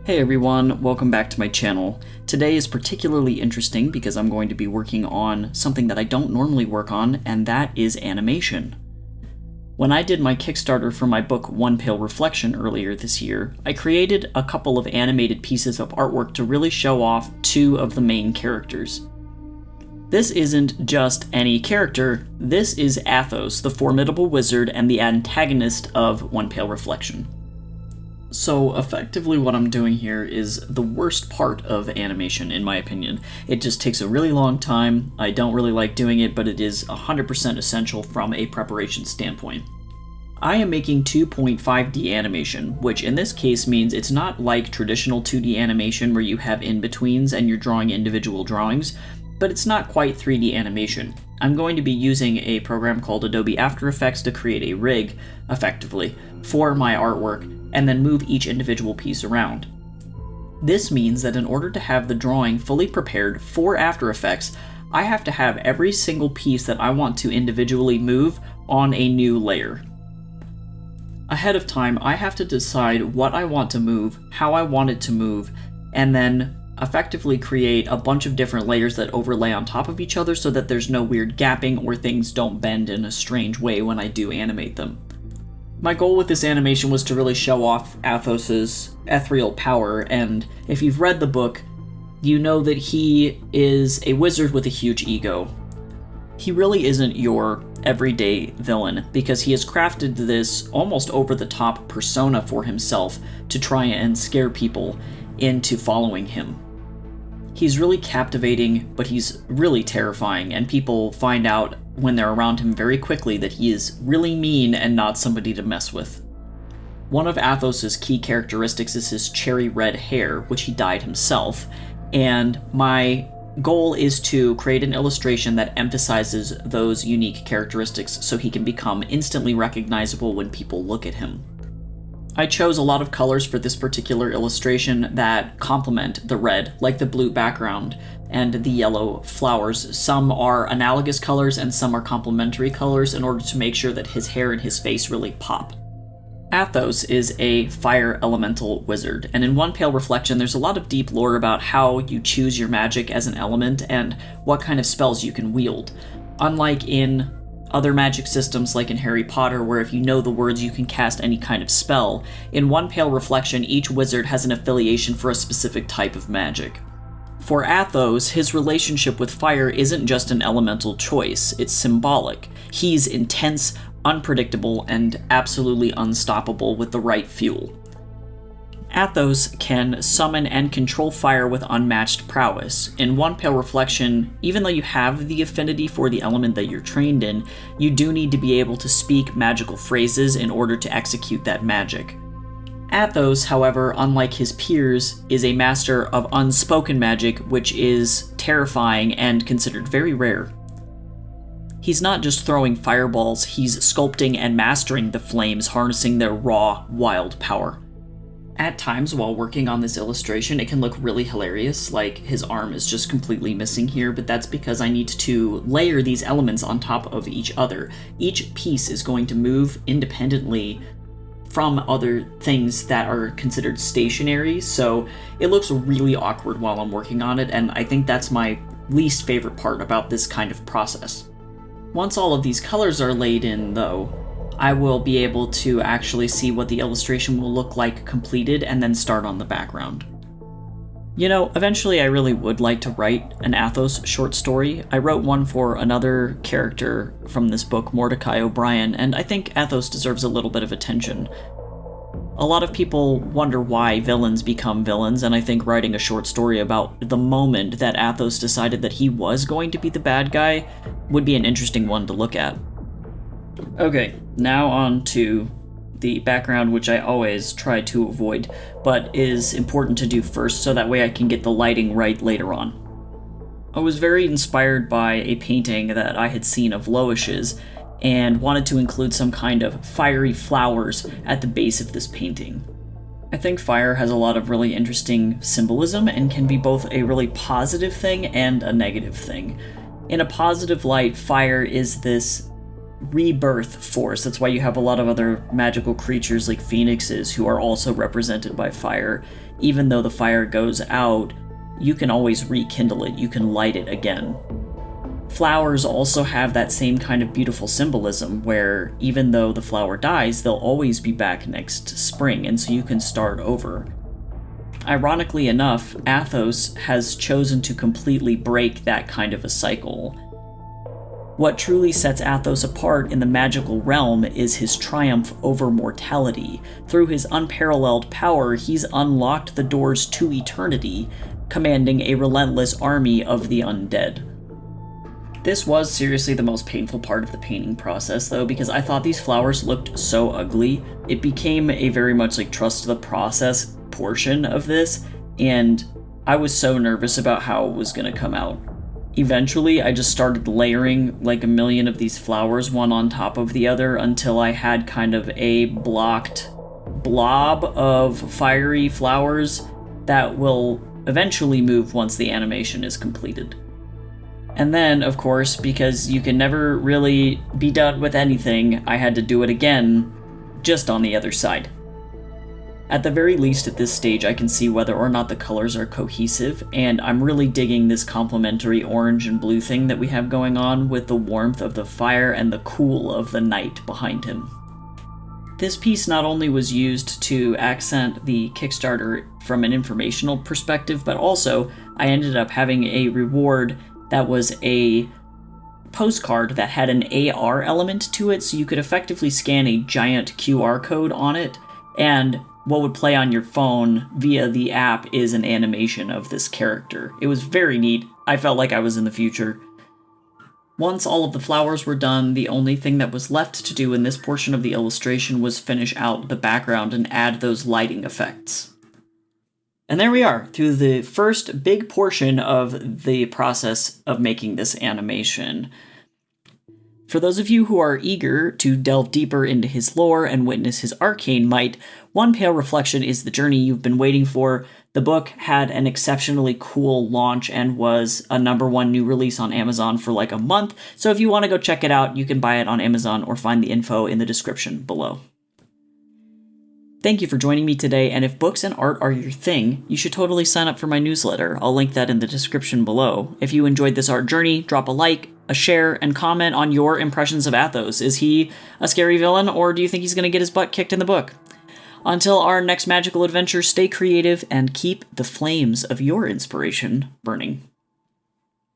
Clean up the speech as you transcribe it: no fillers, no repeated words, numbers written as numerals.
Hey everyone, welcome back to my channel. Today is particularly interesting because I'm going to be working on something that I don't normally work on, and that is animation. When I did my Kickstarter for my book One Pale Reflection earlier this year, I created a couple of animated pieces of artwork to really show off two of the main characters. This isn't just any character, this is Athos, the formidable wizard and the antagonist of One Pale Reflection. So effectively what I'm doing here is the worst part of animation, in my opinion. It just takes a really long time, I don't really like doing it, but it is 100% essential from a preparation standpoint. I am making 2.5D animation, which in this case means it's not like traditional 2D animation where you have in-betweens and you're drawing individual drawings, but it's not quite 3D animation. I'm going to be using a program called Adobe After Effects to create a rig, effectively, for my artwork, and then move each individual piece around. This means that in order to have the drawing fully prepared for After Effects, I have to have every single piece that I want to individually move on a new layer. Ahead of time, I have to decide what I want to move, how I want it to move, and then effectively create a bunch of different layers that overlay on top of each other so that there's no weird gapping or things don't bend in a strange way when I do animate them. My goal with this animation was to really show off Athos's ethereal power, and if you've read the book, you know that he is a wizard with a huge ego. He really isn't your everyday villain, because he has crafted this almost over-the-top persona for himself to try and scare people into following him. He's really captivating, but he's really terrifying, and people find out when they're around him very quickly that he is really mean and not somebody to mess with. One of Athos's key characteristics is his cherry red hair, which he dyed himself, and my goal is to create an illustration that emphasizes those unique characteristics so he can become instantly recognizable when people look at him. I chose a lot of colors for this particular illustration that complement the red, like the blue background and the yellow flowers. Some are analogous colors and some are complementary colors in order to make sure that his hair and his face really pop. Athos is a fire elemental wizard, and in One Pale Reflection there's a lot of deep lore about how you choose your magic as an element and what kind of spells you can wield. Unlike in other magic systems like in Harry Potter, where if you know the words you can cast any kind of spell, in One Pale Reflection each wizard has an affiliation for a specific type of magic. For Athos, his relationship with fire isn't just an elemental choice, it's symbolic. He's intense, unpredictable, and absolutely unstoppable with the right fuel. Athos can summon and control fire with unmatched prowess. In One Pale Reflection, even though you have the affinity for the element that you're trained in, you do need to be able to speak magical phrases in order to execute that magic. Athos, however, unlike his peers, is a master of unspoken magic, which is terrifying and considered very rare. He's not just throwing fireballs, he's sculpting and mastering the flames, harnessing their raw, wild power. At times, while working on this illustration, it can look really hilarious, like his arm is just completely missing here, but that's because I need to layer these elements on top of each other. Each piece is going to move independently from other things that are considered stationary, so it looks really awkward while I'm working on it, and I think that's my least favorite part about this kind of process. Once all of these colors are laid in, though, I will be able to actually see what the illustration will look like completed and then start on the background. You know, eventually I really would like to write an Athos short story. I wrote one for another character from this book, Mordecai O'Brien, and I think Athos deserves a little bit of attention. A lot of people wonder why villains become villains, and I think writing a short story about the moment that Athos decided that he was going to be the bad guy would be an interesting one to look at. Okay, now on to the background, which I always try to avoid, but is important to do first so that way I can get the lighting right later on. I was very inspired by a painting that I had seen of Loish's and wanted to include some kind of fiery flowers at the base of this painting. I think fire has a lot of really interesting symbolism and can be both a really positive thing and a negative thing. In a positive light, fire is this rebirth force. That's why you have a lot of other magical creatures like phoenixes who are also represented by fire. Even though the fire goes out, you can always rekindle it, you can light it again. Flowers also have that same kind of beautiful symbolism where even though the flower dies, they'll always be back next spring, and so you can start over. Ironically enough, Athos has chosen to completely break that kind of a cycle. What truly sets Athos apart in the magical realm is his triumph over mortality. Through his unparalleled power, he's unlocked the doors to eternity, commanding a relentless army of the undead. This was seriously the most painful part of the painting process, though, because I thought these flowers looked so ugly. It became a very much like trust the process portion of this, and I was so nervous about how it was going to come out. Eventually, I just started layering like a million of these flowers one on top of the other until I had kind of a blocked blob of fiery flowers that will eventually move once the animation is completed. And then, of course, because you can never really be done with anything, I had to do it again, just on the other side. At the very least, at this stage, I can see whether or not the colors are cohesive, and I'm really digging this complementary orange and blue thing that we have going on with the warmth of the fire and the cool of the night behind him. This piece not only was used to accent the Kickstarter from an informational perspective, but also I ended up having a reward that was a postcard that had an AR element to it, so you could effectively scan a giant QR code on it, and what would play on your phone via the app is an animation of this character. It was very neat. I felt like I was in the future. Once all of the flowers were done, the only thing that was left to do in this portion of the illustration was finish out the background and add those lighting effects. And there we are, through the first big portion of the process of making this animation. For those of you who are eager to delve deeper into his lore and witness his arcane might, One Pale Reflection is the journey you've been waiting for. The book had an exceptionally cool launch and was a #1 new release on Amazon for like a month, so if you want to go check it out, you can buy it on Amazon or find the info in the description below. Thank you for joining me today, and if books and art are your thing, you should totally sign up for my newsletter. I'll link that in the description below. If you enjoyed this art journey, drop a like, a share, and comment on your impressions of Athos. Is he a scary villain, or do you think he's going to get his butt kicked in the book? Until our next magical adventure, stay creative and keep the flames of your inspiration burning.